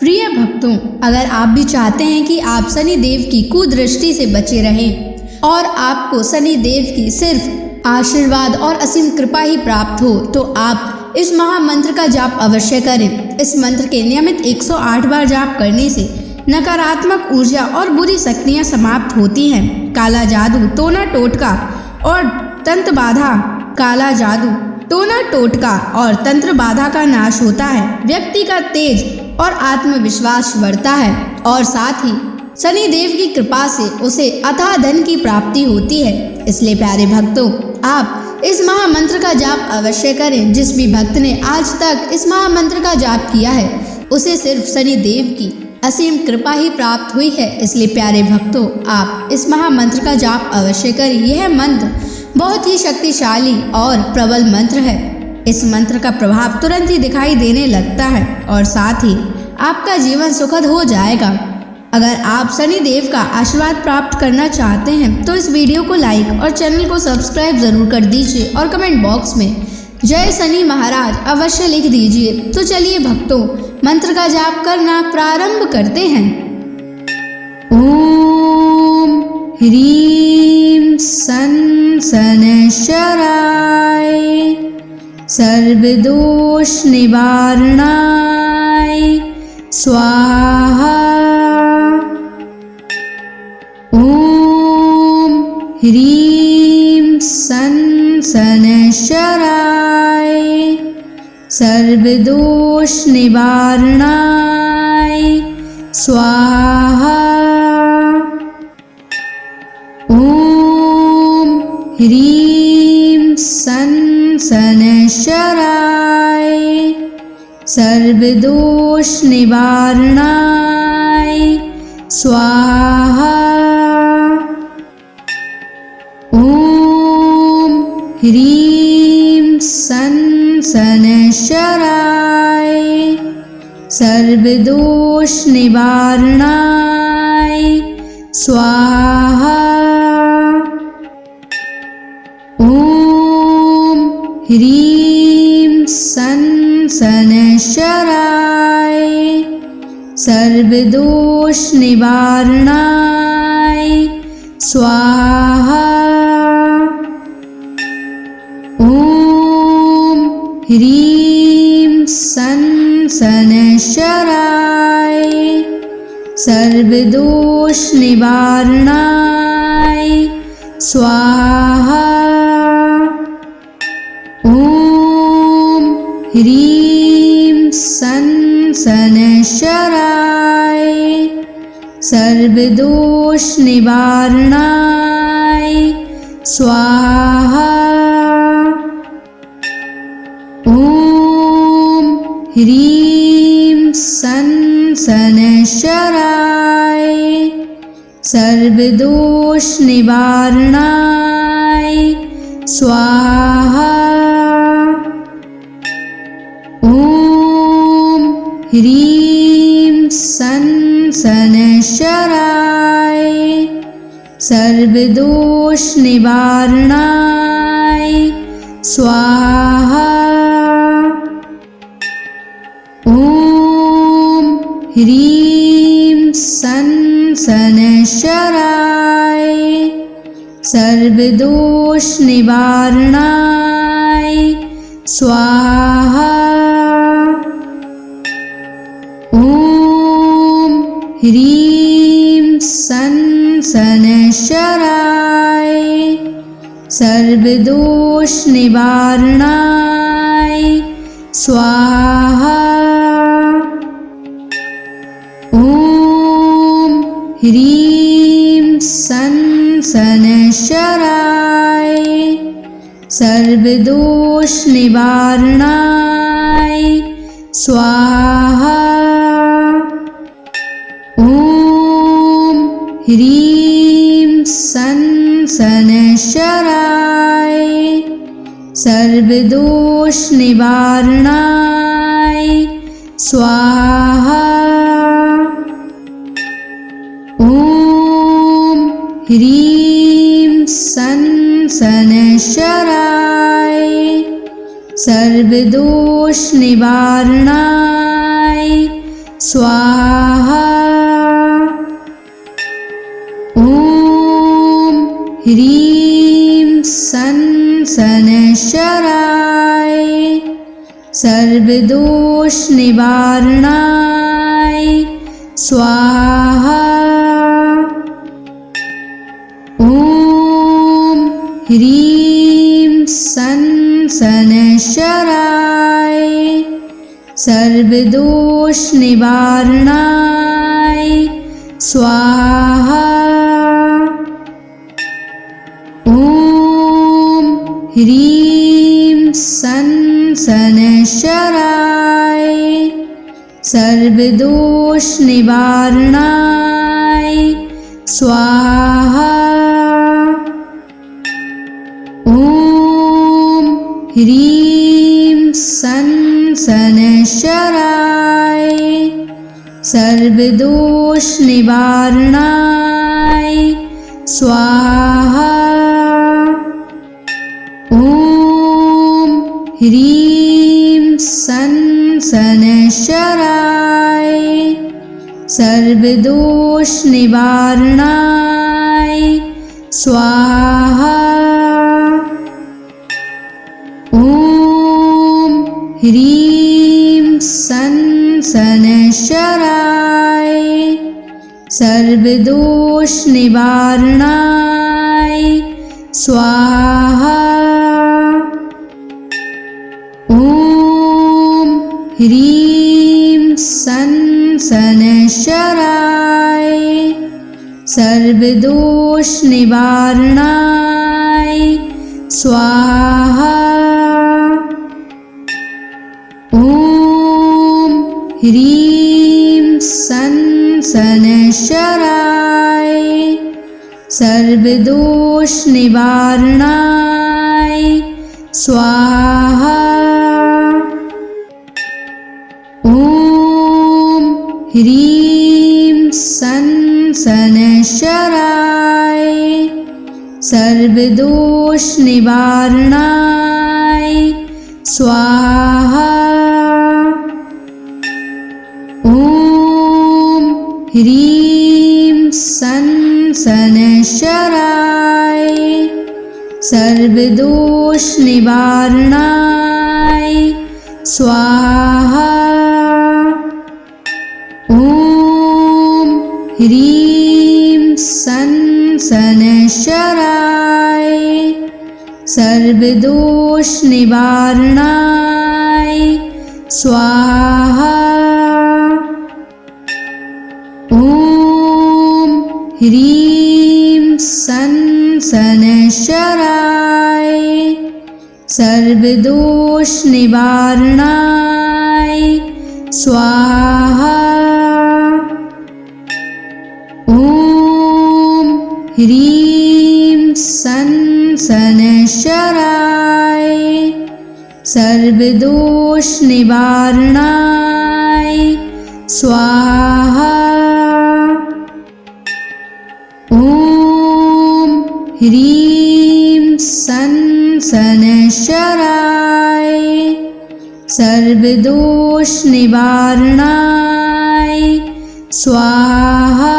प्रिय भक्तों, अगर आप भी चाहते हैं कि आप शनि देव की कुदृष्टि से बचे रहें और आपको शनि देव की सिर्फ आशीर्वाद और असीम कृपा ही प्राप्त हो, तो आप इस महामंत्र का जाप अवश्य करें। इस मंत्र के नियमित 108 बार जाप करने से नकारात्मक ऊर्जा और बुरी शक्तियां समाप्त होती हैं। काला जादू, टोना टोटका और तंत्र बाधा, काला जादू, टोना टोटका और तंत्र बाधा का नाश होता है। व्यक्ति का तेज और आत्मविश्वास बढ़ता है और साथ ही शनि देव की कृपा से उसे अथाह धन की प्राप्ति होती है। इसलिए प्यारे भक्तों, आप इस महामंत्र का जाप अवश्य करें। जिस भी भक्त ने आज तक इस महामंत्र का जाप किया है, उसे सिर्फ शनि देव की असीम कृपा ही प्राप्त हुई है। इसलिए प्यारे भक्तों, आप इस महामंत्र का जाप अवश्य करें। यह मंत्र बहुत ही शक्तिशाली और प्रबल मंत्र है। इस मंत्र का प्रभाव तुरंत ही दिखाई देने लगता है और साथ ही आपका जीवन सुखद हो जाएगा। अगर आप शनि देव का आशीर्वाद प्राप्त करना चाहते हैं तो इस वीडियो को लाइक और चैनल को सब्सक्राइब जरूर कर दीजिए और कमेंट बॉक्स में जय शनि महाराज अवश्य लिख दीजिए। तो चलिए भक्तों, मंत्र का जाप करना प्रारंभ करते हैं। ओम ह्रीं सन शनैश्चराय सर्वदोष निवारणाय स्वाहा। ओम ह्रीं सन शनैश्चराय सर्वदोष निवारणाय स्वाहा। ओम ह्रीं सन शनैश्चराय सर्वदोष निवारणाय स्वाहा। ओम ह्रीं सन शनैश्चराय सर्वदोष निवारणाय स्वाहा। ओम ह्रीं सन शनैश्चराय सर्वदोष निवारणाय स्वाहा। ओम ह्रीं सन शनैश्चराय सर्वदोष निवारणाय स्वाहा। ओम ह्रीं सन शनैश्चराय सर्वदोष निवारणाय स्वाहा। ओम ह्रीं सन शनैश्चराय सर्वदोष निवारणाय स्वाहा। ओम ह्रीं सन शनैश्चराय सर्वदोष निवारणाय स्वाहा। ओम ह्रीं सन शनैश्चराय सर्वदोष निवारणाय स्वाहा। ओम ह्रीं सन शनैश्चराय सर्वदोष निवारणाय स्वाहा। ओम ह्रीं सन शनैश्चराय सर्वदोष निवारणाय स्वाहा। ओम ह्रीं सन शनैश्चराय सर्वदोष निवारणाय स्वाहा। ओम ह्रीं सन शनैश्चराय सर्वदोष निवारणाय स्वाहा। ॐ ह्रीं सन् शनैश्चराय सर्वदोषनिवारणाय स्वाहा। ॐ ह्रीं सन् शनैश्चराय सर्वदोषनिवारणाय स्वाहा। ॐ ह्रीं सन् शनैश्चराय सर्वदोषनिवारणाय स्वाहा। ॐ ह्रीं सन् शनैश्चराय सर्वदोषनिवारणाय स्वाहा। ॐ ह्रीं सन् शनैश्चराय सर्वदोषनिवारणाय स्वाहा। ॐ ह्रीं सन् शनैश्चराय सर्वदोषनिवारणाय स्वाहा। ॐ ह्रीं सन् शनैश्चराय सर्वदोषनिवारणाय स्वाहा। ॐ ह्रीं सन् शनैश्चराय सर्वदोषनिवारणाय स्वाहा। ॐ ह्रीं सन् शनैश्चराय सर्वदोषनिवारणाय स्वाहा। ॐ ह्रीं सन् शनैश्चराय सर्वदोषनिवारणाय स्वाहा। ॐ ह्रीं सन् शनैश्चराय सर्वदोषनिवारणाय स्वाहा। ॐ ह्रीं सन् शनैश्चराय सर्वदोषनिवारणाय स्वाहा। ॐ ह्रीं सन् शनैश्चराय सर्वदोषनिवारणाय स्वाहा। ॐ ह्रीं सन् शनैश्चराय सर्वदोषनिवारणाय स्वाहा।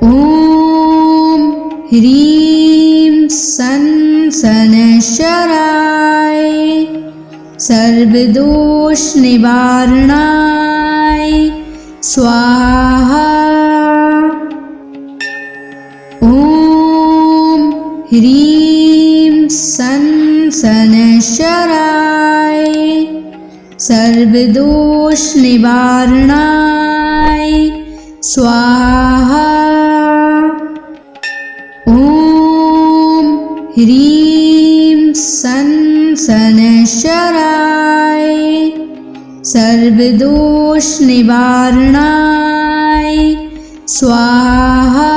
ॐ ह्रीं सन् शनैश्चराय सर्वदोषनिवारणाय स्वाहा। ॐ ह्रीं सन् शनैश्चराय सर्वदोषनिवारणाय स्वाहा। ॐ ह्रीं सन् शनैश्चराय सर्वदोषनिवारणाय स्वाहा।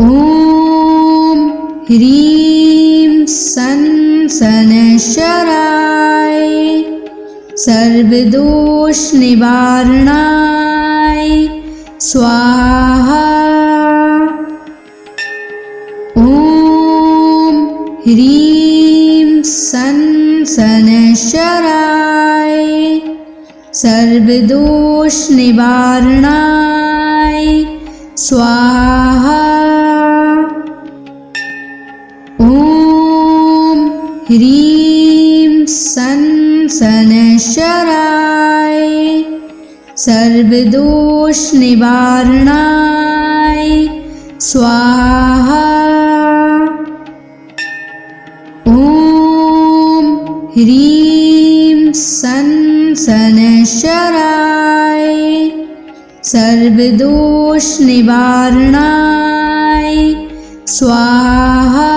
ॐ ह्रीं सन् शनैश्चराय सर्वदोषनिवारणाय स्वाहा। ॐ ह्रीं सं शनैश्चराय सर्वदोषनिवारणाय स्वाहा। ॐ ह्रीं सं शनैश्चराय सर्वदोषनिवारणाय स्वाहा। ॐ ह्रीं सं शनैश्चराय सर्वदोषनिवारणाय स्वाहा।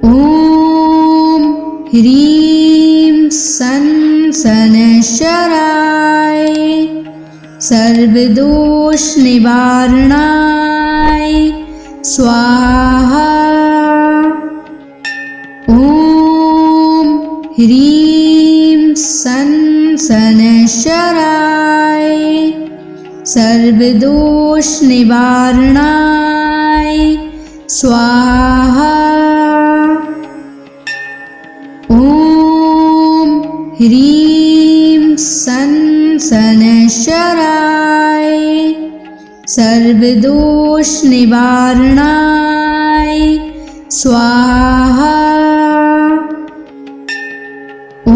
ॐ ह्रीं सं शनैश्चराय सर्वदोषनिवारणाय स्वाहा। ॐ ह्रीं सं शनैश्चराय सर्वदोषनिवारणाय स्वाहा। ॐ ह्रीं सं शनैश्चराय सर्वदोषनिवारणाय स्वाहा। ॐ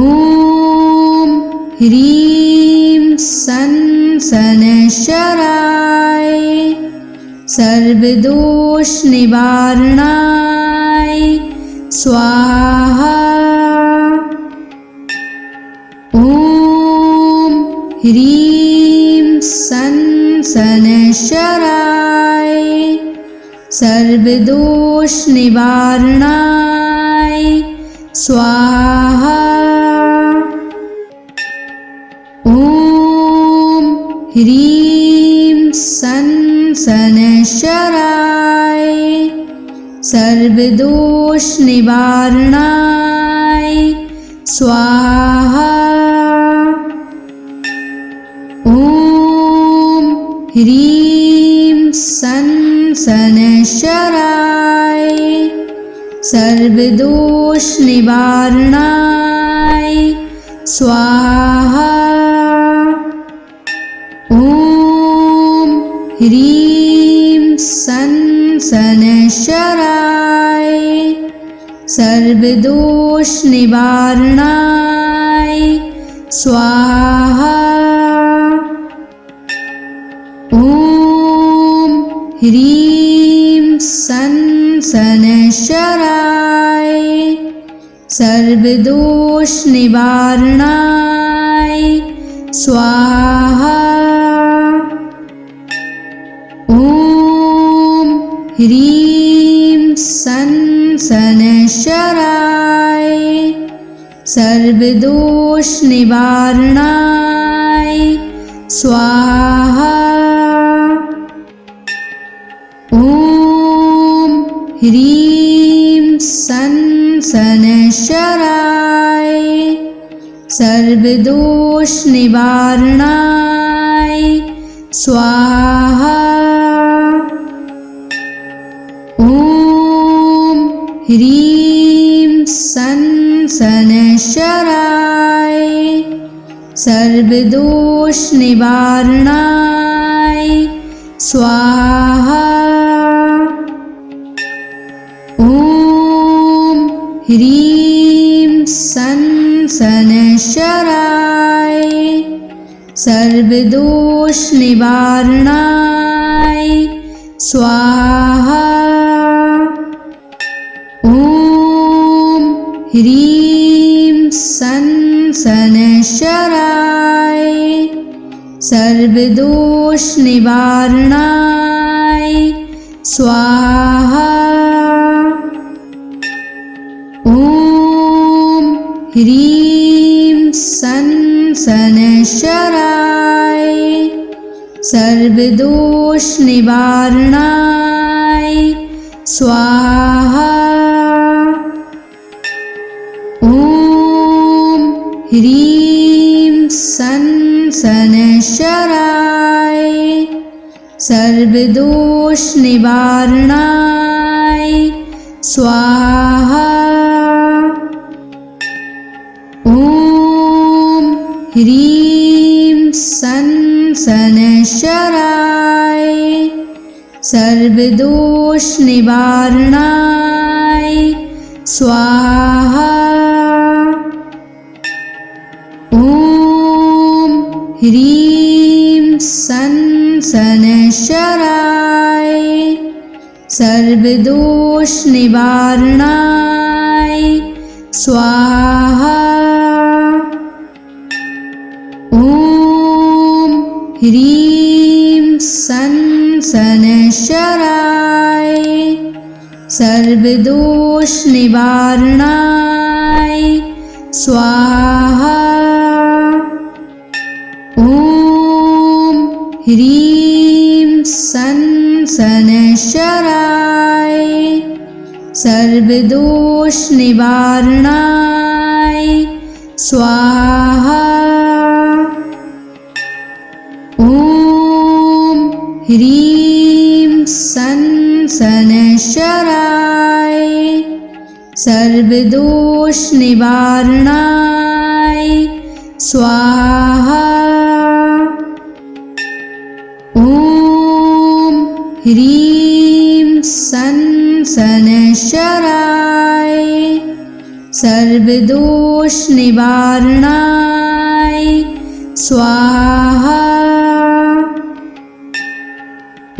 ह्रीं सं शनैश्चराय सर्वदोषनिवारणाय स्वाहा। ॐ ह्रीं सं शनैश्चराय सर्वदोषनिवारणाय स्वाहा। ॐ ह्रीं सं शनैश्चराय सर्वदोषनिवारणाय स्वाहा। ॐ ह्रीं सं शनैश्चराय सर्वदोषनिवारणाय स्वाहा। ॐ ह्रीं सं शनैश्चराय सर्वदोषनिवारणाय स्वाहा। ॐ ह्रीं सं शनैश्चराय सर्वदोषनिवारणाय स्वाहा। ॐ ह्रीं सं शनैश्चराय सर्वदोषनिवारणाय स्वाहा। ॐ ह्रीं सं शनैश्चराय सर्वदोषनिवारणाय स्वाहा। ॐ ह्रीं सं शनैश्चराय सर्वदोषनिवारणाय स्वाहा। ॐ ह्रीं सं शनैश्चराय सर्वदोषनिवारणाय स्वाहा। ॐ ह्रीं सं शनैश्चराय सर्वदोषनिवारणाय स्वाहा। ॐ ह्रीं सं शनैश्चराय सर्वदोषनिवारणाय स्वाहा। ॐ ह्रीं सं शनैश्चराय सर्वदोषनिवारणाय स्वाहा। ॐ ह्रीं सं शनैश्चराय सर्वदोषनिवारणाय स्वाहा। ॐ ह्रीं सं शनैश्चराय सर्वदोषनिवारणाय स्वाहा। ॐ ह्रीं सं शनैश्चराय सर्वदोषनिवारणाय स्वाहा। ॐ ह्रीं सं शनैश्चराय सर्वदोषनिवारणाय स्वाहा। ॐ ह्रीं सं शनैश्चराय सर्वदोषनिवारणाय स्वाहा। ॐ ह्रीं सं शनैश्चराय सर्वदोषनिवारणाय स्वाहा।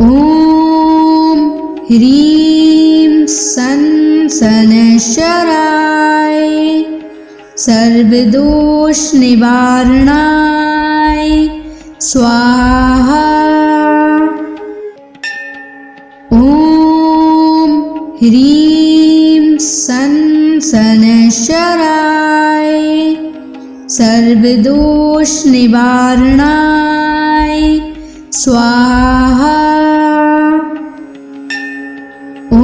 ॐ ह्रीं सं शनैश्चराय सर्वदोषनिवारणाय स्वाहा। ॐ ह्रीं सं शनैश्चराय सर्वदोषनिवारणाय स्वाहा। ॐ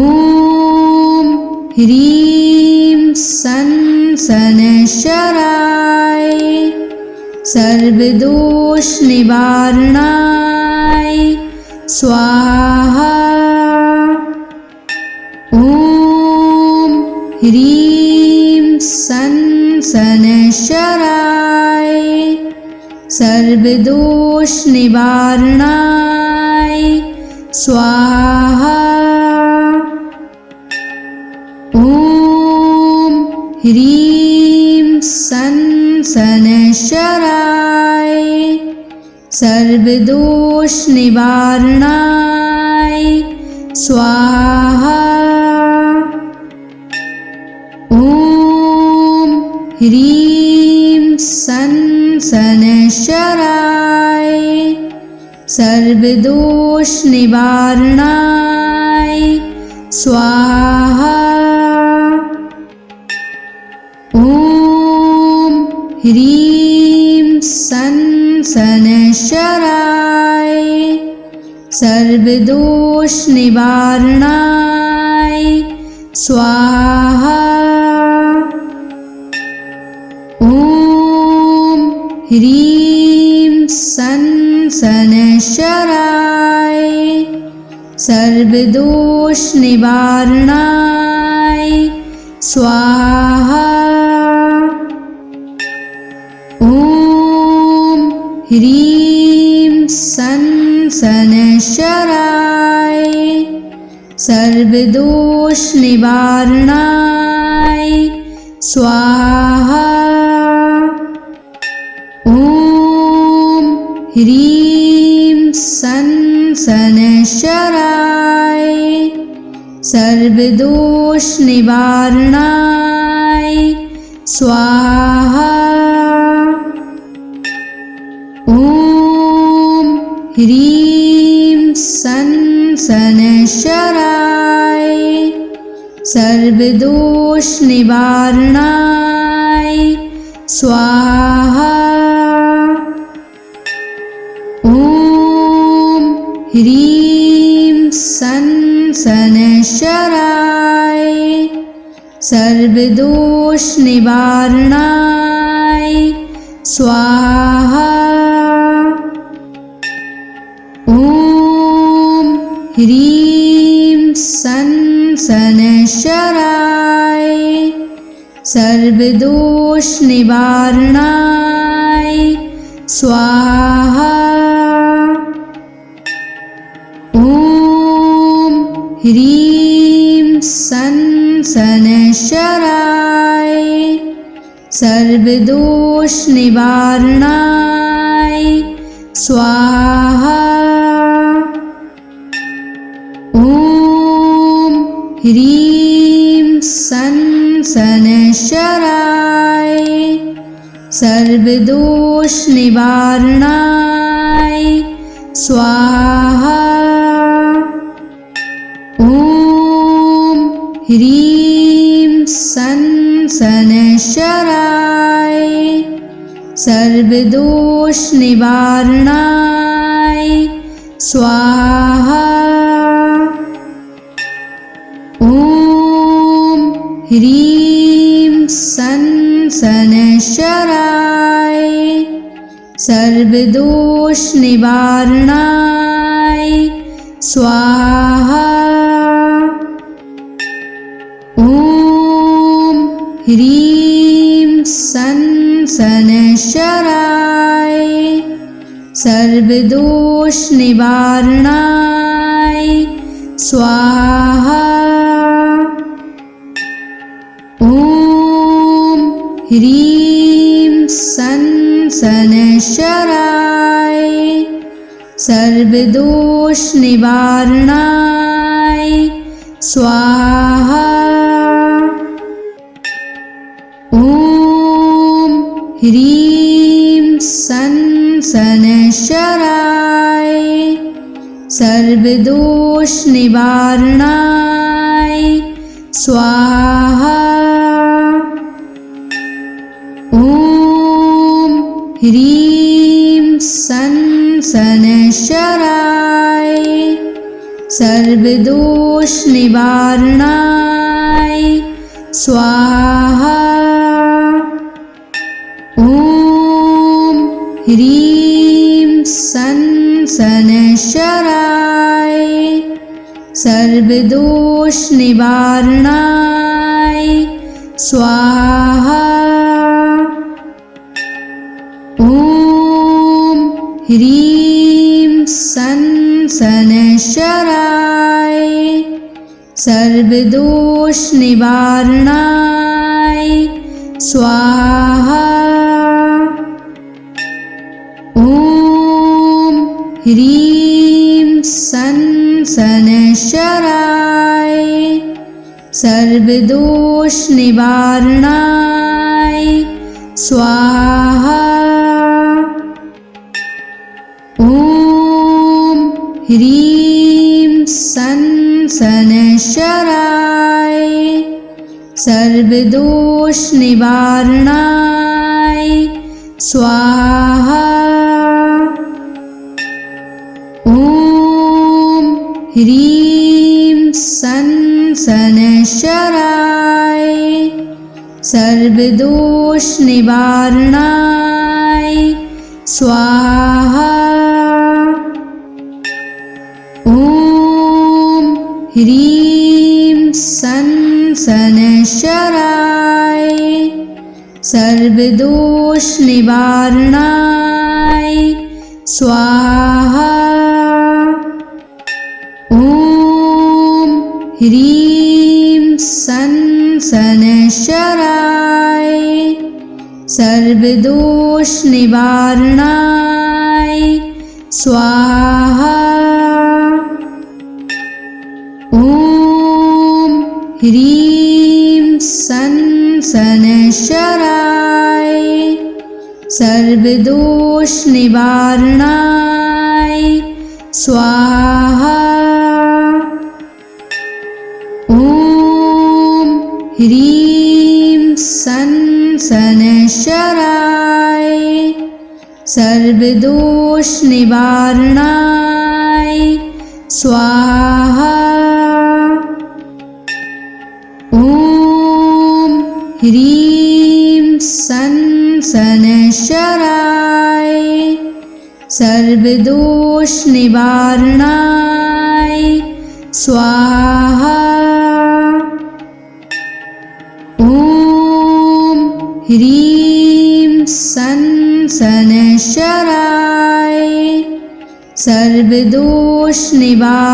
ह्रीं सं शनैश्चराय सर्वदोषनिवारणाय स्वाहा। ॐ ह्रीं सं शनैश्चराय सर्वदोषनिवारणाय स्वाहा। ॐ ह्रीं सं शनैश्चराय सर्वदोषनिवारणाय स्वाहा। ॐ ह्रीं सं शनैश्चराय सर्वदोषनिवारणाय स्वाहा। ॐ ह्रीं सं शनैश्चराय सर्वदोषनिवारणाय स्वाहा। ॐ ह्रीं सं शनैश्चराय सर्वदोषनिवारणाय स्वाहा। ॐ ह्रीं सं शनैश्चराय सर्वदोषनिवारणाय स्वाहा। ॐ ह्रीं सं शनैश्चराय सर्वदोषनिवारणाय स्वाहा। ॐ ह्रीं सं शनैश्चराय सर्वदोषनिवारणाय स्वाहा। ॐ ह्रीं सं शनैश्चराय सर्वदोषनिवारणाय स्वाहा। ॐ ह्रीं सं शनैश्चराय सर्वदोष निवारणाय स्वाहा। ॐ ह्रीं सं शनैश्चराय सर्वदोष निवारणाय स्वाहा। ॐ ह्रीं सं शनैश्चराय सर्वदोष निवारणाय स्वाहा। ॐ ह्रीं सं शनैश्चराय सर्वदोष निवारणाय स्वाहा। ॐ ह्रीं सं शनैश्चराय सर्वदोष निवारणाय स्वाहा। ॐ ह्रीं सं शनैश्चराय सर्वदोष निवारणाय स्वाहा। ॐ ह्रीं सं शनैश्चराय सर्वदोष निवारणाय स्वाहा। ॐ ह्रीं सं शनैश्चराय सर्वदोष निवारणाय स्वाहा। ॐ ह्रीं सं शनैश्चराय सर्वदोष निवारणाय स्वाहा। ॐ ह्रीं सं शनैश्चराय सर्वदोष निवारणाय स्वाहा। ॐ ह्रीं सं शनैश्चराय सर्वदोष निवारणाय स्वाहा। ॐ ह्रीं सं शनैश्चराय सर्वदोष निवारणाय स्वाहा। ॐ ह्रीं सं शनैश्चराय सर्वदोष निवारणाय स्वाहा। ॐ ह्रीं सं शनैश्चराय सर्वदोष निवारणाय स्वाहा। ॐ ह्रीं सं शनैश्चराय सर्वदोष निवारणाय स्वाहा। ॐ ह्रीं सं शनैश्चराय सर्वदोष निवारणाय स्वाहा। ॐ ह्रीं सं शनैश्चराय सर्वदोष निवारणाय स्वाहा। ॐ ह्रीं सं शनैश्चराय सर्वदोष निवारणाय स्वाहा। ॐ ह्रीं सं शनैश्चराय सर्वदोष निवारणाय स्वाहा। ॐ सर्वदोष निवारणाय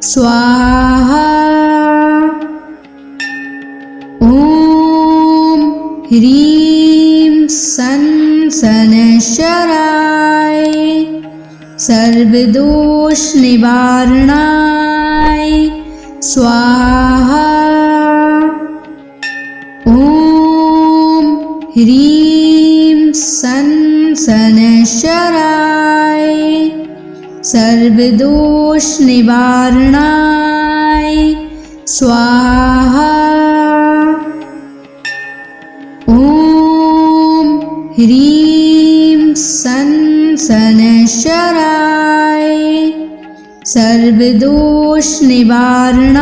स्वाहा। ॐ ह्रीं सन् शनैश्चराय सर्वदोष निवारणाय स्वाहा। ॐ ह्रीं सन् शनैश्चराय सर्वदोष निवारणाय स्वाहा। ॐ ह्रीं सन् शनैश्चराय सर्वदोष निवारणाय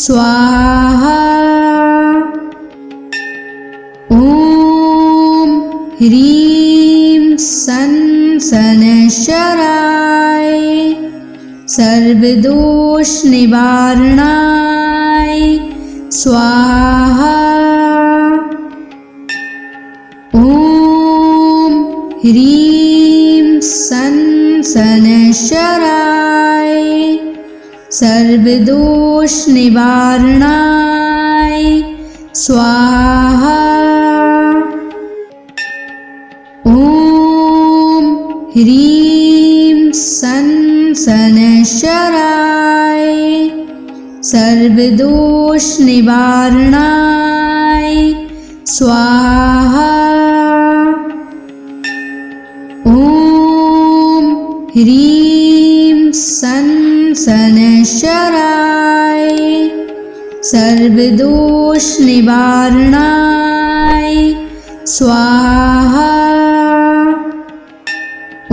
स्वाहा। ॐ ह्रीं सन् शनैश्चराय सर्वदोष निवारणाय स्वाहा। ॐ ह्रीं सन् शनैश्चराय सर्वदोष निवारणाय स्वाहा। ॐ ह्रीं सन् शनैश्चराय सर्वदोष निवारणाय स्वाहा। ॐ ह्रीं सन् शनैश्चराय सर्वदोष निवारणाय स्वाहा। ॐ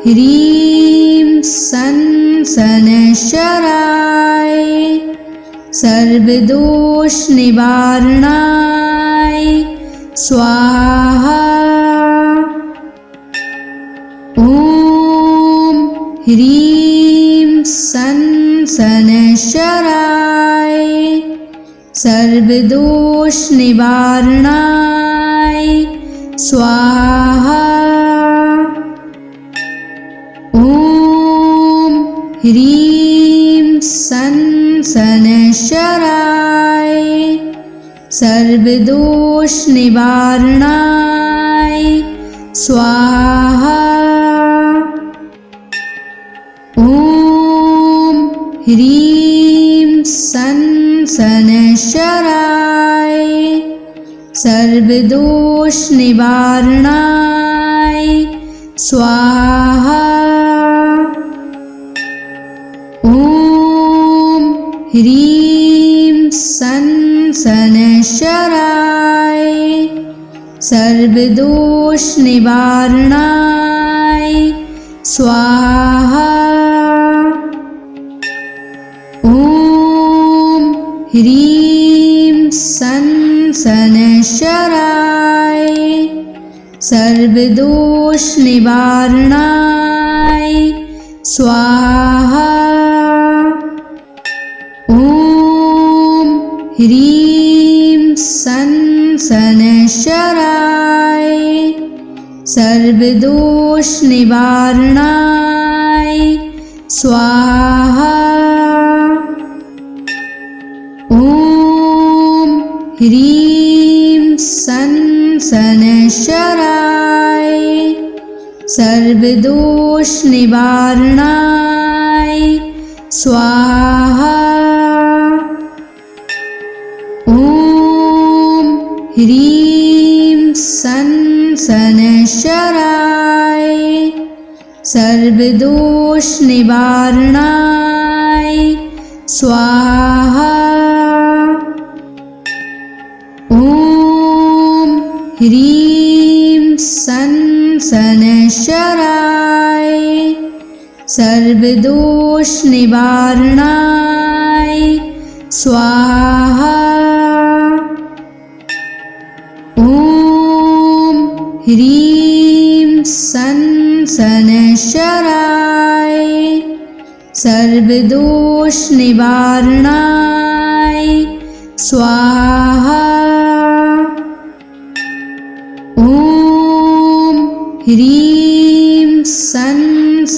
ह्रीं सन् शनैश्चराय सर्वदोष निवारणाय स्वाहा। ॐ ह्रीं सन् शनैश्चराय सर्वदोष निवारणाय स्वाहा। ॐ ह्रीं सन् शनैश्चराय सर्वदोष निवारणाय स्वाहा। ॐ ह्रीं सन् शनैश्चराय सर्वदोष निवारणाय स्वाहा। ॐ ह्रीं सन् शनैश्चराय सर्वदोष निवारणाय स्वाहा। ॐ ह्रीं सन् शनैश्चराय सर्वदोष निवारणाय स्वाहा। ॐ ह्रीं सन् शनैश्चराय सर्वदोष निवारणाय स्वाहा। ॐ ह्रीं सन् शनैश्चराय सर्वदोष निवारणाय स्वाहा। ॐ ह्रीं सन् शनैश्चराय सर्वदोष निवारणाय स्वाहा। ॐ ह्रीं सन् शनैश्चराय सर्वदोष निवारणाय स्वाहा। ॐ ह्रीं सन् शनैश्चराय सर्वदोष निवारणाय स्वाहा। ॐ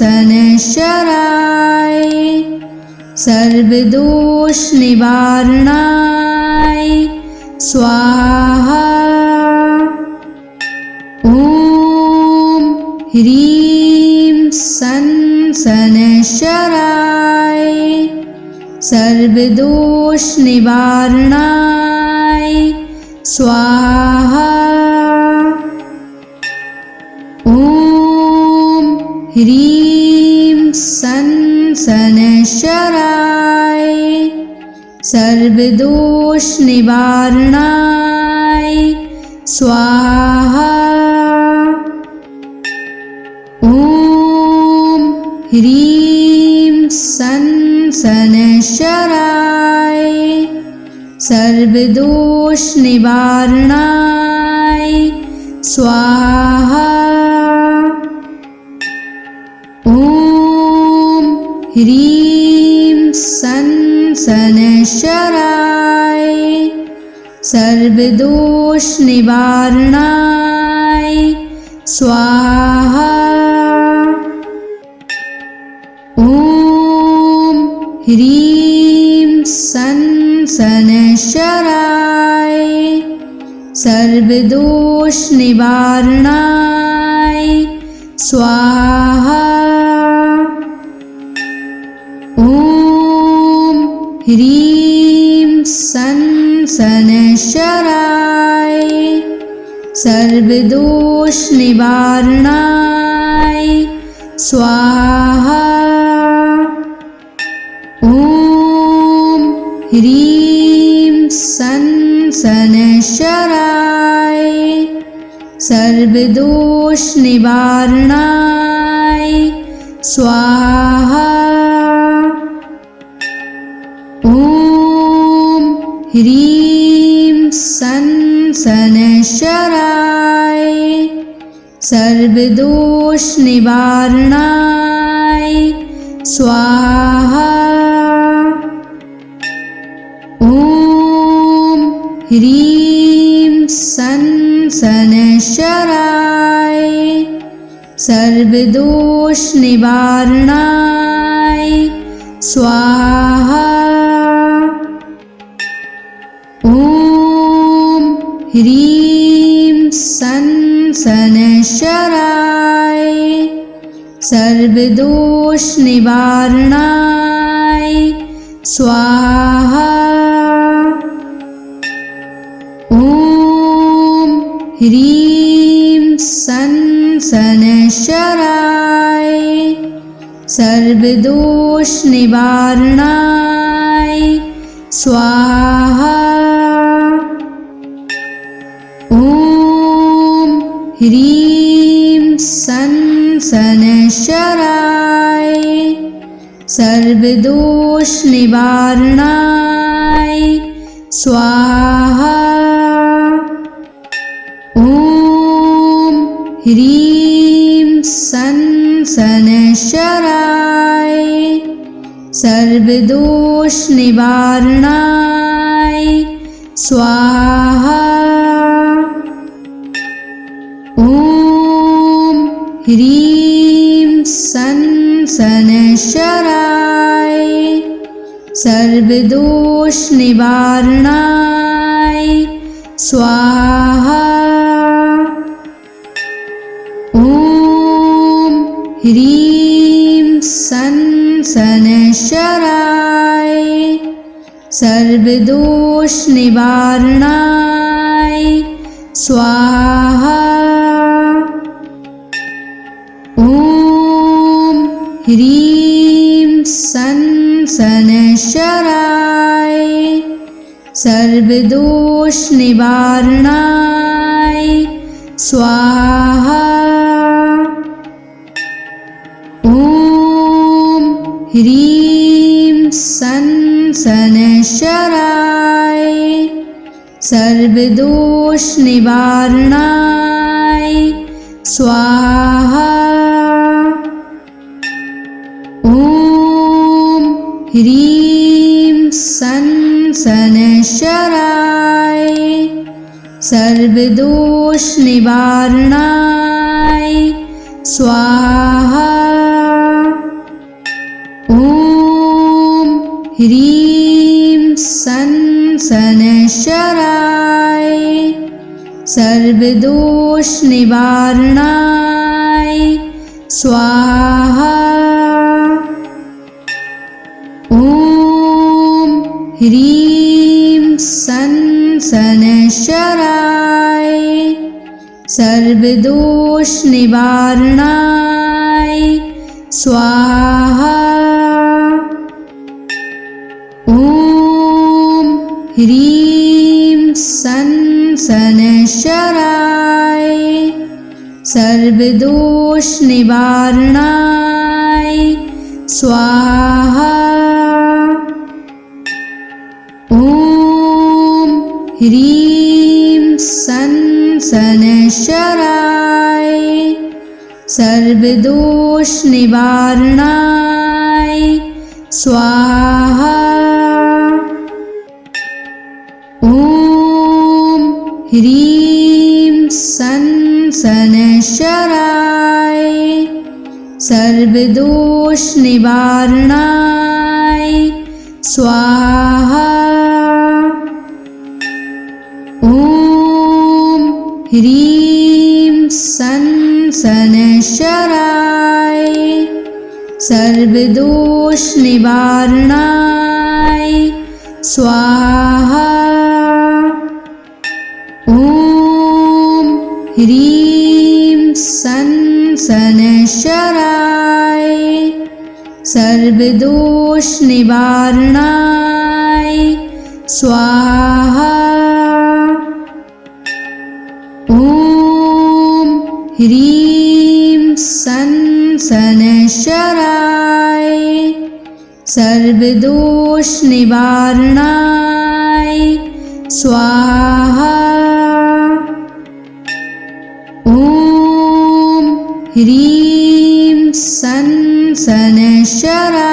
सनशराय सर्वदोष निवारणाय स्वाहा। ओम ह्रीं सन सनशराय सर्वदोष निवारणाय स्वाहा। ओम ह्रीं सन सनशराय सर्वदोष निवारणाय स्वाहा। ओम ह्रीं सन सनशराय सर्वदोष निवारणाय स्वाहा। ओम ह्रीं सन सनशराय सर्वदोष निवारणाय स्वाहा। ओम ह्रीं सन सनशराय सर्वदोष निवारणाय स्वाहा। ओम ह्रीं सन सनशराय सर्वदोष निवारणाय स्वाहा। ओम ह्रीं सन सनशराय सर्वदोष निवारणाय स्वाहा। ओम ह्रीं सन सनशराय सर्वदोष निवारणाय स्वाहा। ओम ह्रीं सन सनशराय सर्वदोष निवारणाय स्वाहा। ओम ह्रीं सन सनशराय सर्वदोष निवारणाय स्वाहा। ओम ह्रीं सन सनशराय सर्वदोष निवारणाय स्वाहा। ओम ह्रीं सन सनशराय सर्वदोष निवारणाय स्वाहा। ओम ह्रीं सन सनशराय सर्वदोष निवारणाय स्वाहा। ओम ह्रीं सन सनशराय सर्वदोष निवारणाय स्वाहा। ओम ह्रीं सन सनशराय सर्वदोष निवारणाय स्वाहा। ओम ह्रीं सन सनशराय सर्वदोष निवारणाय स्वाहा। ओम ह्रीं सन सनशराय सर्वदोष निवारणाय स्वाहा। ओम ह्रीं सन सनशराय सर्वदोष निवारणाय स्वाहा। ह्रीं सन शनैश्चराय सर्वदोष निवारणाय स्वाहा। ॐ ह्रीं सन शनैश्चराय सर्वदोष निवारणाय स्वाहा। ॐ ह्रीं सन शनैश्चराय सर्वदोष निवारणाय स्वाहा। ॐ ह्रीं सन शनैश्चराय सर्वदोष निवारणाय स्वाहा। ॐ ह्रीं सन शनैश्चराय सर्वदोष निवारणाय स्वाहा। ॐ ह्रीं सन शनैश्चराय सर्वदोष निवारणाय स्वाहा। ॐ ह्रीं सन शनैश्चराय सर्वदोष निवारणाय स्वाहा। ॐ ह्रीं सन शनैश्चराय सर्वदोष निवारणाय स्वाहा। ॐ ह्रीं सन शनैश्चराय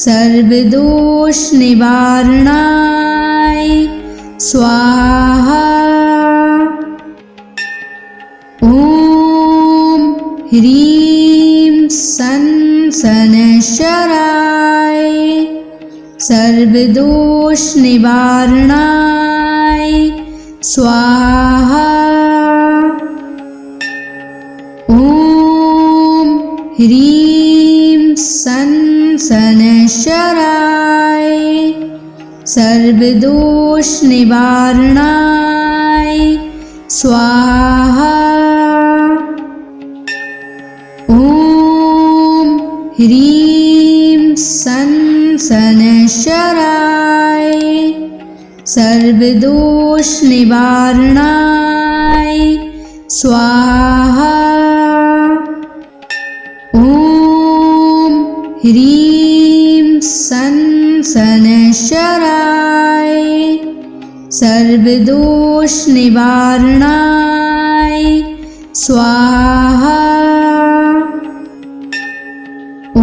सर्वदोष निवारणाय स्वाहा। ॐ ह्रीं सन शनैश्चराय सर्वदोष निवारणाय स्वाहा। ॐ ह्रीं सन शनैश्चराय सर्वदोष निवारणाय स्वाहा। ॐ ह्रीं सन शनैश्चराय सर्वदोष निवारणाय स्वाहा। ॐ ह्रीं सन शनैश्चराय सर्वदोष निवारणाय स्वाहा। ॐ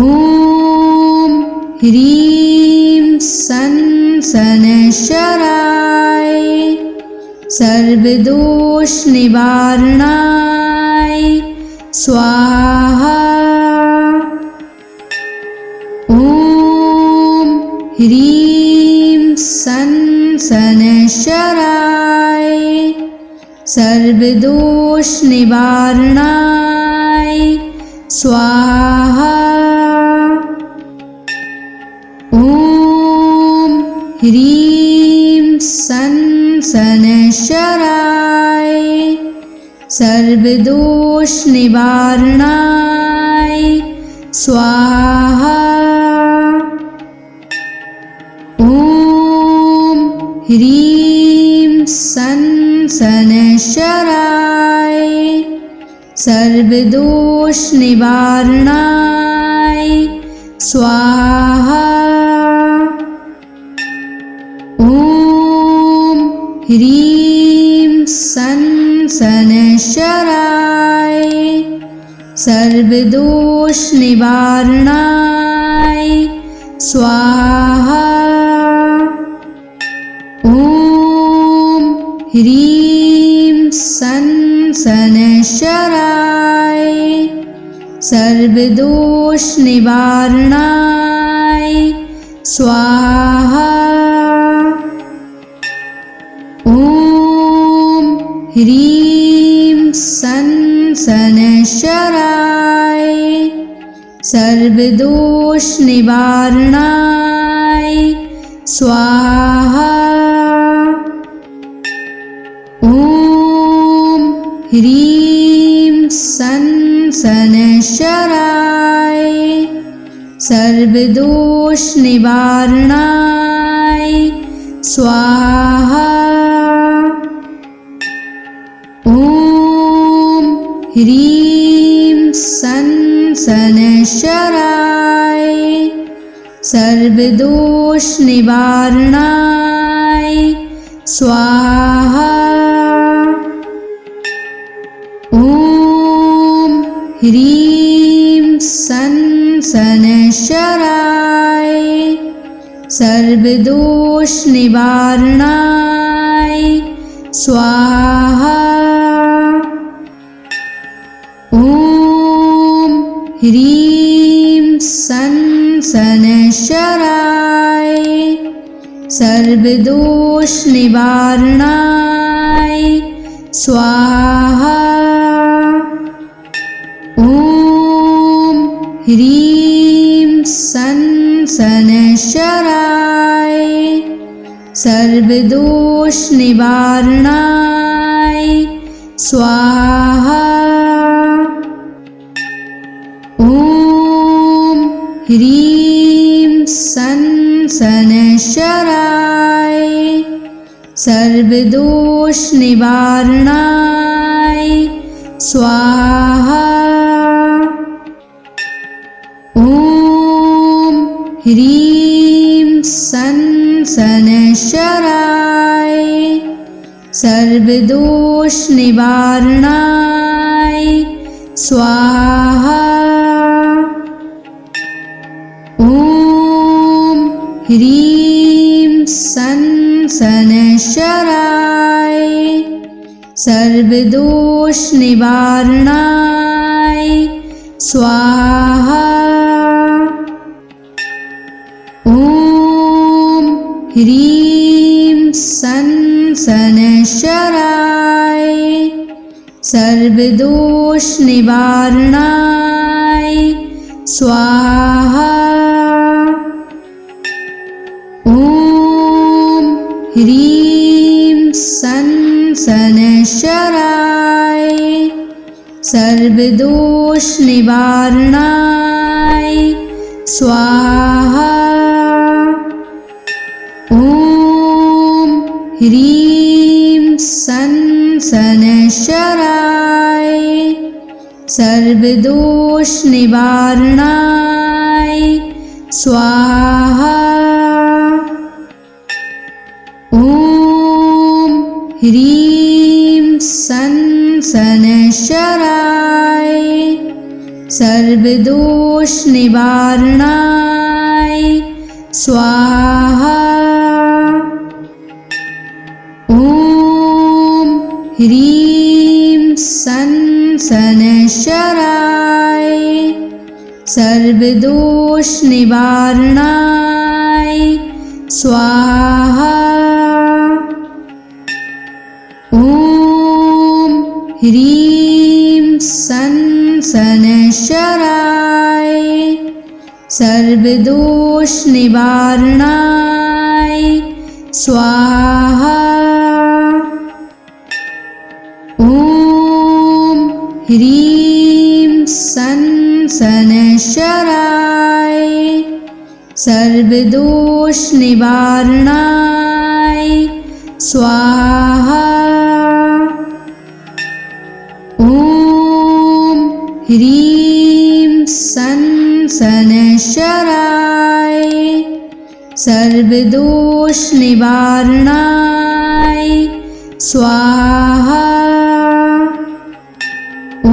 ह्रीं सन शनैश्चराय सर्वदोष निवारणाय स्वाहा। ॐ ह्रीं सन शनैश्चराय सर्वदोष निवारणाय स्वाहा। ॐ ह्रीं सन शनैश्चराय सर्वदोष निवारणाय स्वाहा। ॐ ह्रीं सन शनैश्चराय सर्वदोष निवारणाय स्वाहा। ॐ ह्रीं सन शनैश्चराय सर्वदोष निवारणाय स्वाहा। ॐ ह्रीं सन शनैश्चराय सर्वदोष निवारणाय स्वाहा। ॐ ह्रीं सन् शनैश्चराय सर्वदोषनिवारणाय स्वाहा। ॐ ह्रीं सन् शनैश्चराय सर्वदोषनिवारणाय स्वाहा। ॐ ह्रीं सन् शनैश्चराय सर्वदोषनिवारणाय स्वाहा। ॐ ह्रीं सन् शनैश्चराय सर्वदोषनिवारणाय स्वाहा। ॐ ह्रीं सन् शनैश्चराय सर्वदोषनिवारणाय स्वाहा। ॐ ह्रीं सन् शनैश्चराय सर्वदोषनिवारणाय स्वाहा। ॐ ह्रीं सन् शनैश्चराय सर्वदोषनिवारणाय स्वाहा। ॐ ह्रीं सन् शनैश्चराय सर्वदोषनिवारणाय स्वाहा। ॐ ह्रीं सन् शनैश्चराय सर्वदोषनिवारणाय स्वाहा। ॐ ह्रीं सन् शनैश्चराय सर्वदोषनिवारणाय स्वाहा। ॐ ह्रीं सन् शनैश्चराय सर्वदोषनिवारणाय स्वाहा। ॐ ह्रीं सन् शनैश्चराय सर्वदोषनिवारणाय स्वाहा। ॐ ह्रीं सन् शनैश्चराय सर्वदोषनिवारणाय स्वाहा। ॐ ह्रीं सन् शनैश्चराय सर्वदोषनिवारणाय स्वाहा। ॐ ह्रीं सन् शनैश्चराय सर्वदोषनिवारणाय स्वाहा। ॐ ह्रीं सन् शनैश्चराय सर्वदोषनिवारणाय स्वाहा। ॐ ह्रीं सन् शनैश्चराय सर्वदोषनिवारणाय स्वाहा। ॐ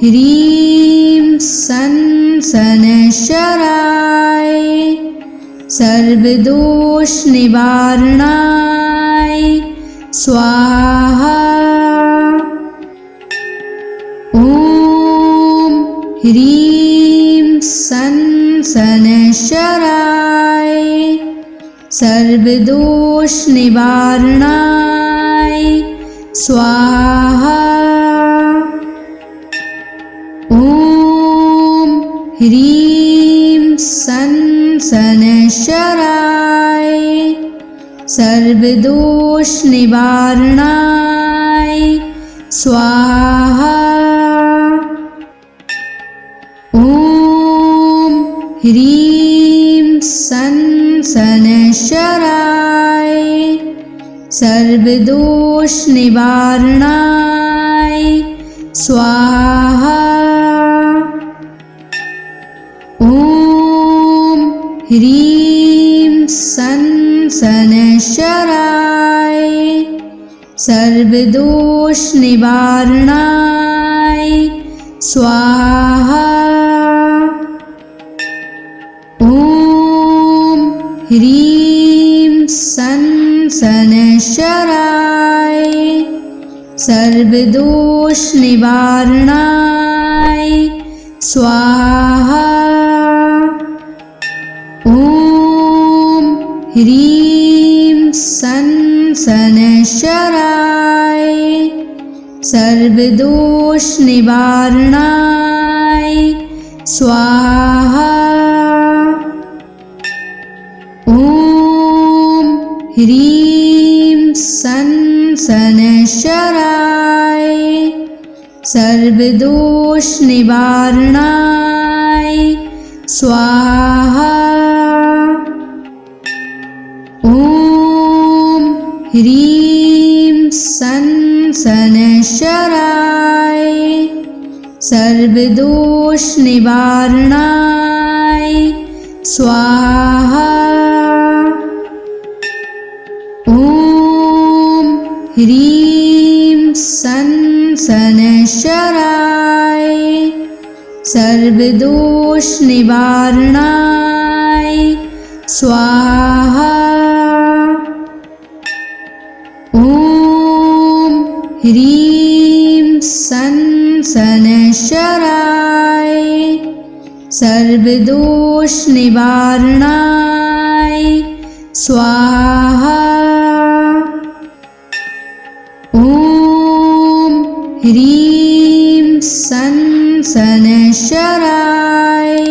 ह्रीं सन् शनैश्चराय सर्वदोषनिवारणाय स्वाहा। ॐ ह्रीं सन् सनशराय सर्वदोष निवारणाय स्वाहा। ॐ ह्रीं सनशराय सर्वदोष निवारणाय स्वाहा। ॐ ह्रीं सनशराय सर्वदोष निवारणाय स्वाहा। ॐ ह्रीं सनशराय सर्वदोष निवारणाय स्वाहा। ॐ ह्रीं सनशराय सर्वदोष निवारणाय स्वाहा। ॐ ह्रीं सनशराय सर्वदोष निवारणाय स्वाहा। ॐ ह्रीं सनशराय सर्वदोष निवारणाय स्वाहा। ॐ ह्रीं सनशराय सर्वदोष निवारणाय स्वाहा। ॐ ह्रीं सनशराय सर्वदोष निवारणाय स्वाहा। ॐ ह्रीं सनशराय सर्वदोष निवारणाय स्वाहा। ॐ ह्रीं सनशराय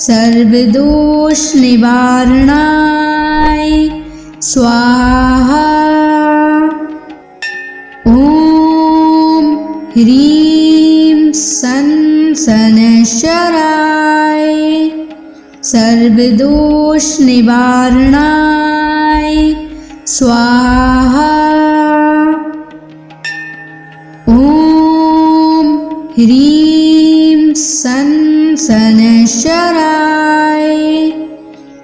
सर्वदोष निवारणाय स्वाहा। ॐ ह्रीं सनशराय सर्वदोष निवारणाय स्वाहा। ॐ ह्रीं सनशराय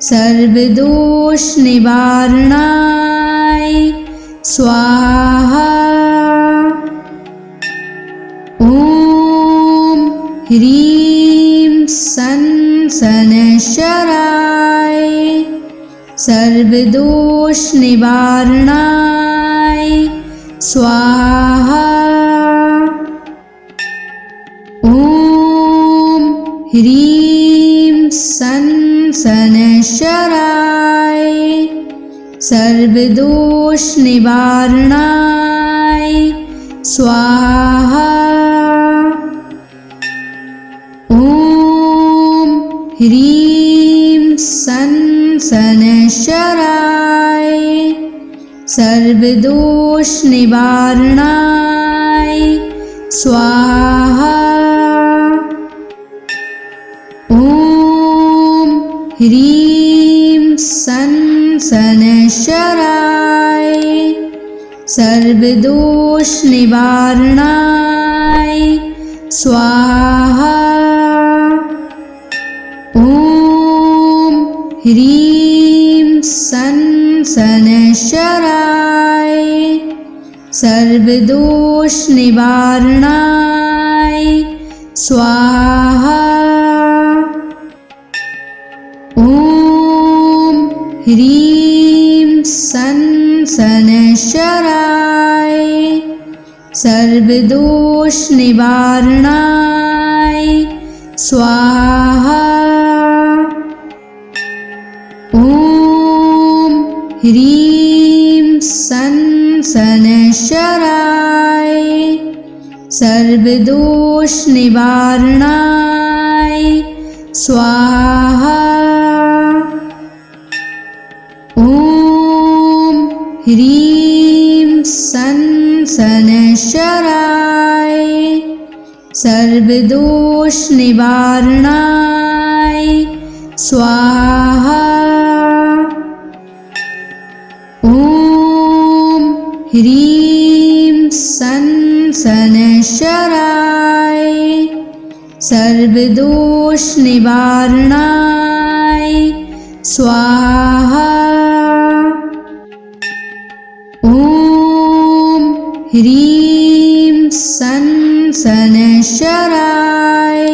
सर्वदोष निवारणाय स्वाहा। ॐ ह्रीं सनशराय सर्वदोष निवारणाय स्वाहा। ॐ ह्रीं सनशराय सर्वदोष निवारणाय स्वाहा। ॐ ह्रीं सनशराय सर्वदोष निवारणाय स्वाहा। ॐ ह्रीं सनशराय सर्वदोष निवारणाय स्वाहा। ॐ ह्रीं सनशराय सर्वदोष निवारणाय स्वाहा। ॐ ह्रीं सनशराय सर्वदोष निवारणाय स्वाहा। ह्रीं सन शनैश्चराय सर्वदोष निवारणाय स्वाहा। ॐ ह्रीं सन शनैश्चराय सर्वदोष निवारणाय स्वाहा। ॐ ह्रीं सन शनैश्चराय सर्वदोष निवारणाय स्वाहा। ॐ ह्रीं सन शनैश्चराय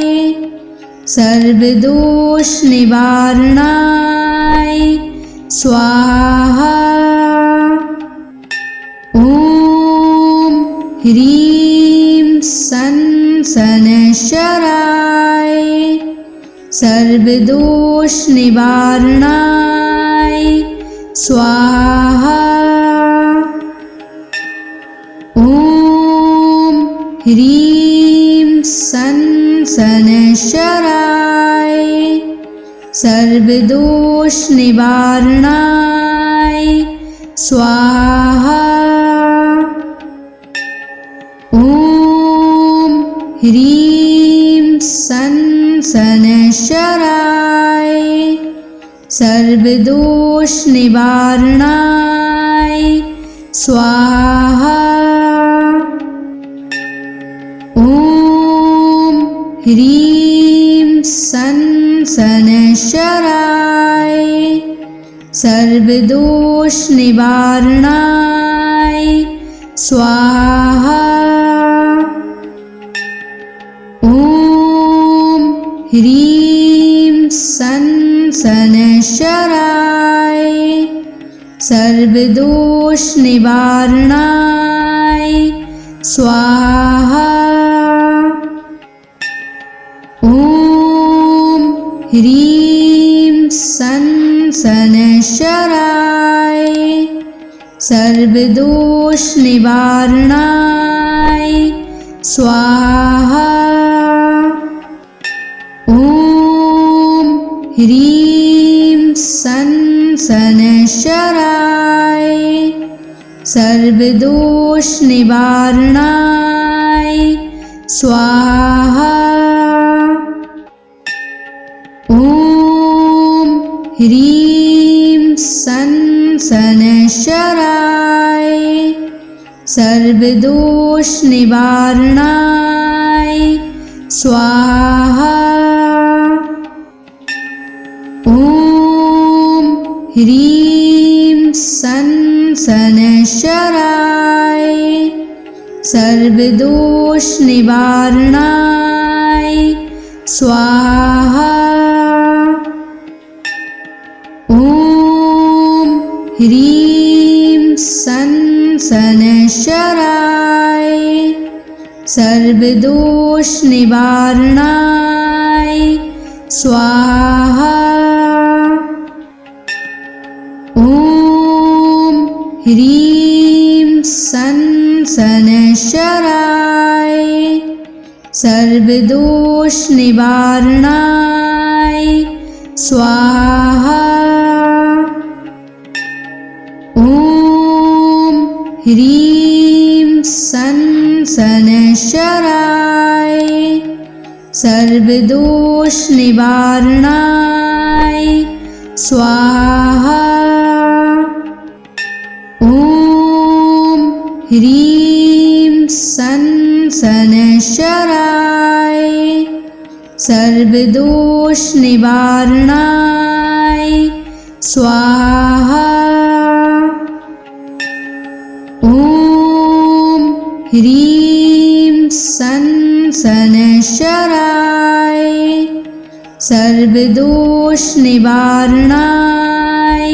सर्वदोष निवारणाय स्वाहा। ॐ ह्रीं सन शनैश्चराय सर्वदोष निवारणाय स्वाहा। ॐ ह्रीं सन शनैश्चराय सर्वदोष निवारणाय स्वाहा। ॐ ह्रीं सन शनैश्चराय सर्वदोष निवारणाय स्वाहा। ॐ ह्रीं सन शनैश्चराय सर्वदोष निवारणाय स्वाहा। ॐ ह्रीं सन शनैश्चराय सर्वदोष निवारणाय स्वाहा। ॐ ह्रीं सन शनैश्चराय सर्वदोष निवारणाय स्वाहा। ॐ ह्रीं सन शनैश्चराय सर्वदोष निवारणाय स्वाहा। ॐ ह्रीं सन शनैश्चराय सर्वदोष निवारणाय स्वाहा। ॐ ह्रीं सन शनैश्चराय सर्वदोष निवारणाय स्वाहा। ॐ ह्रीं सन शनैश्चराय सर्वदोष निवारणाय स्वाहा। ॐ ह्रीं सन शनैश्चराय सर्वदोष निवारणाय स्वाहा। ॐ ह्रीं सन शनैश्चराय सर्वदोष निवारणाय स्वाहा। ॐ ह्रीं सन शनैश्चराय सर्वदोष निवारणाय स्वाहा। ॐ ह्रीं सन शनैश्चराय सर्वदोष निवारणाय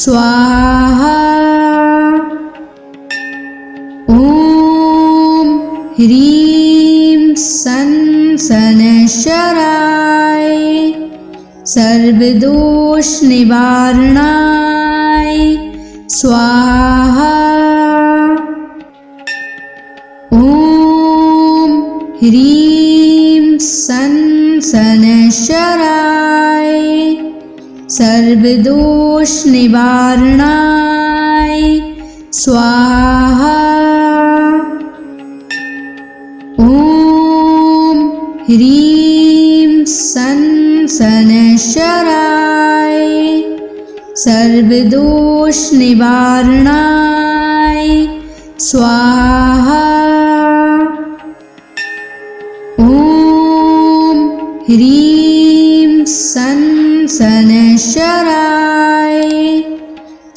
स्वाहा। ॐ ह्रीं सन शनैश्चराय सर्वदोष निवारणाय स्वाहा। ॐ ह्रीं सन् शनैश्चराय सर्वदोषनिवारणाय स्वाहा। ॐ ह्रीं सन् शनैश्चराय सर्वदोषनिवारणाय स्वाहा। ॐ ह्रीं सन् शनैश्चराय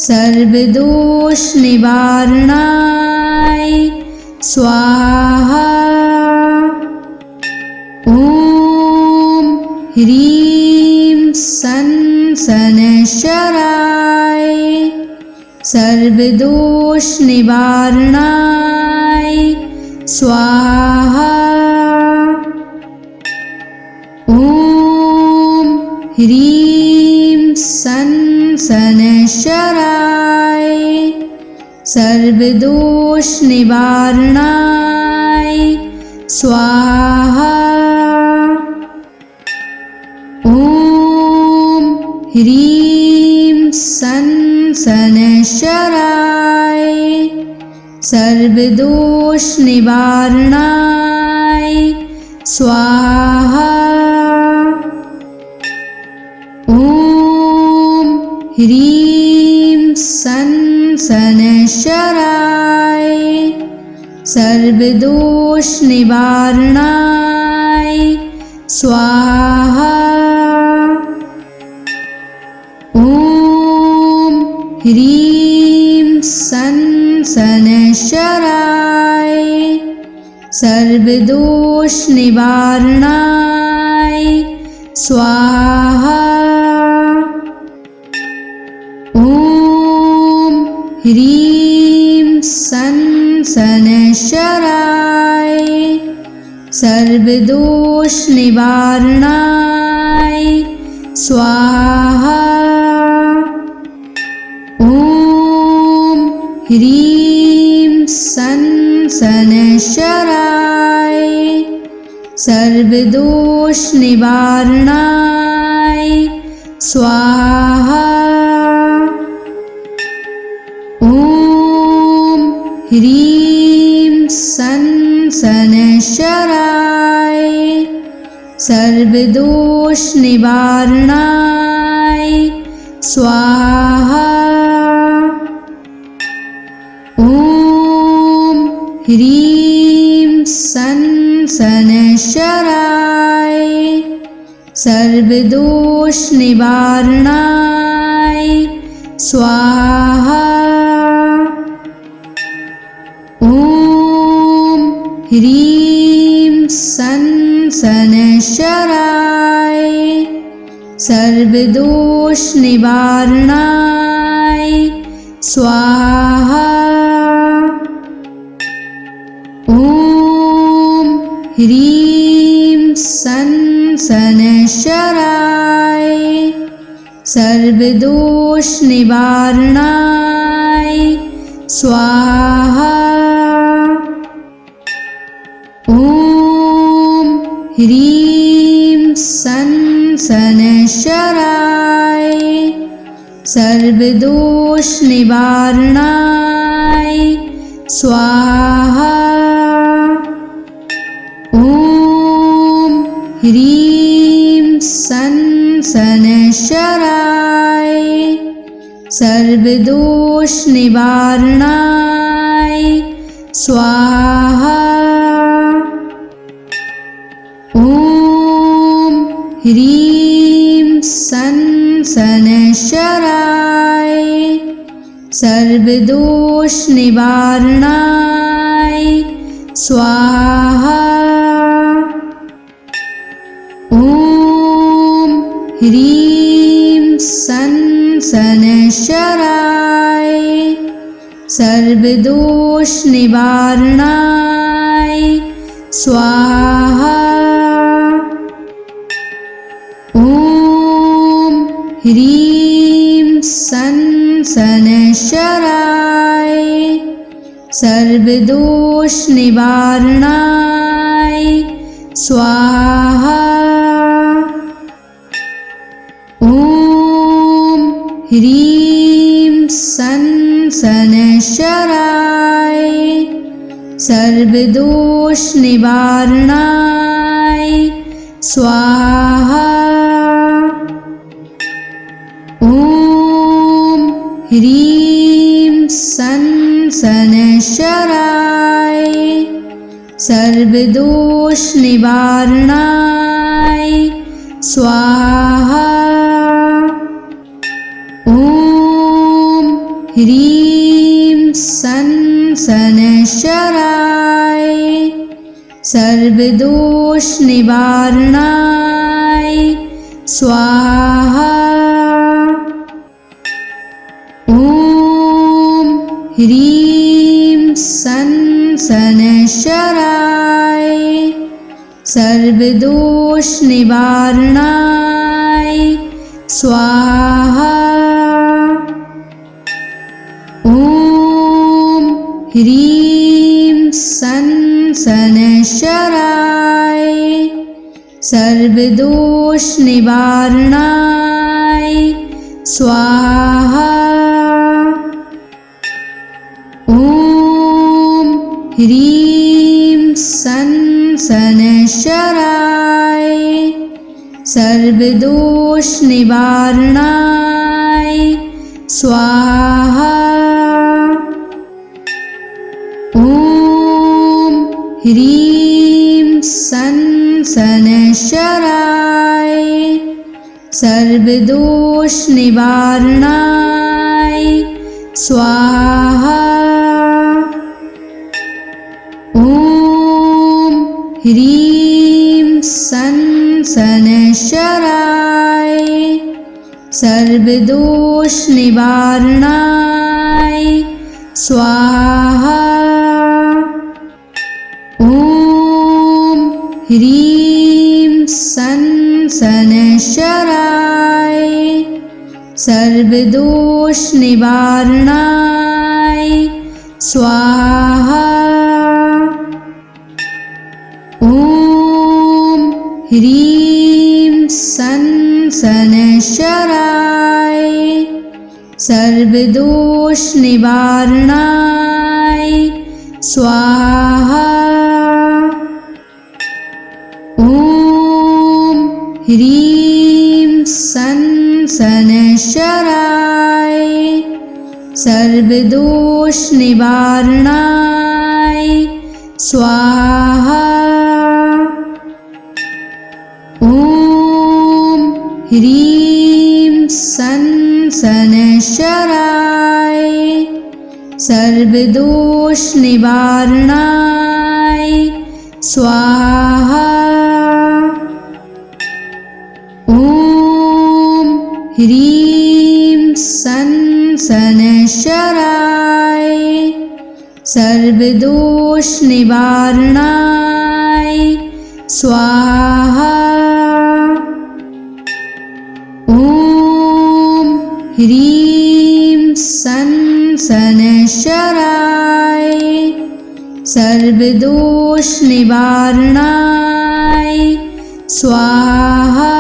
सर्वदोषनिवारणाय स्वाहा। ॐ ह्रीं सन् शनैश्चराय सर्वदोषनिवारणाय स्वाहा। ॐ ह्रीं सन् शनैश्चराय सर्वदोषनिवारणाय स्वाहा। ॐ ह्रीं सन् शनैश्चराय सर्वदोषनिवारणाय स्वाहा। ॐ ह्रीं सन् शनैश्चराय सर्वदोषनिवारणाय स्वाहा। ॐ ह्रीं सन् शनैश्चराय सर्वदोषनिवारणाय स्वाहा। ॐ ह्रीं सन् शनैश्चराय सर्वदोषनिवारणाय स्वाहा। ॐ ह्रीं सन् शनैश्चराय सर्वदोषनिवारणाय स्वाहा। ॐ ह्रीं सन् शनैश्चराय सर्वदोषनिवारणाय स्वाहा। ॐ ह्रीं सन् शनैश्चराय सर्वदोषनिवारणाय स्वाहा। ॐ ह्रीं सन् शनैश्चराय सर्वदोषनिवारणाय स्वाहा। ॐ ह्रीं सन् शनैश्चराय सर्वदोषनिवारणाय स्वाहा। ॐ ह्रीं सन् शनैश्चराय सर्वदोषनिवारणाय स्वाहा। ॐ ह्रीं सन् शनैश्चराय सर्वदोषनिवारणाय स्वाहा। ॐ ह्रीं सन् शनैश्चराय सर्वदोषनिवारणाय स्वाहा। ॐ ह्रीं सन् शनैश्चराय सर्वदोषनिवारणाय स्वाहा। ॐ ह्रीं सन् शनैश्चराय सर्वदोष निवारणाय स्वाहा। ॐ ह्रीं सं शनैश्चराय सर्वदोष निवारणाय स्वाहा। ॐ ह्रीं सं शनैश्चराय सर्वदोष निवारणाय स्वाहा। ॐ ह्रीं सं शनैश्चराय सर्वदोष निवारणाय स्वाहा। ॐ ह्रीं सं शनैश्चराय सर्वदोष निवारणाय स्वाहा। ॐ ह्रीं सं शनैश्चराय सर्वदोष निवारणाय स्वाहा। ॐ ह्रीं सं शनैश्चराय सर्वदोष निवारणाय स्वाहा। ॐ ह्रीं सं शनैश्चराय सर्वदोष निवारणाय स्वाहा। ॐ ह्रीं सं शनैश्चराय सर्वदोष निवारणाय स्वाहा। ॐ ह्रीं सं शनैश्चराय सर्वदोष निवारणाय स्वाहा। ॐ ह्रीं सं शनैश्चराय सर्वदोष निवारणाय स्वाहा। ॐ ह्रीं सं शनैश्चराय सर्वदोष निवारणाय स्वाहा। ॐ ह्रीं सं शनैश्चराय सर्वदोष निवारणाय स्वाहा। ॐ ह्रीं सं शनैश्चराय सर्वदोष निवारणाय स्वाहा। ॐ ह्रीं सं शनैश्चराय सर्वदोष निवारणाय स्वाहा।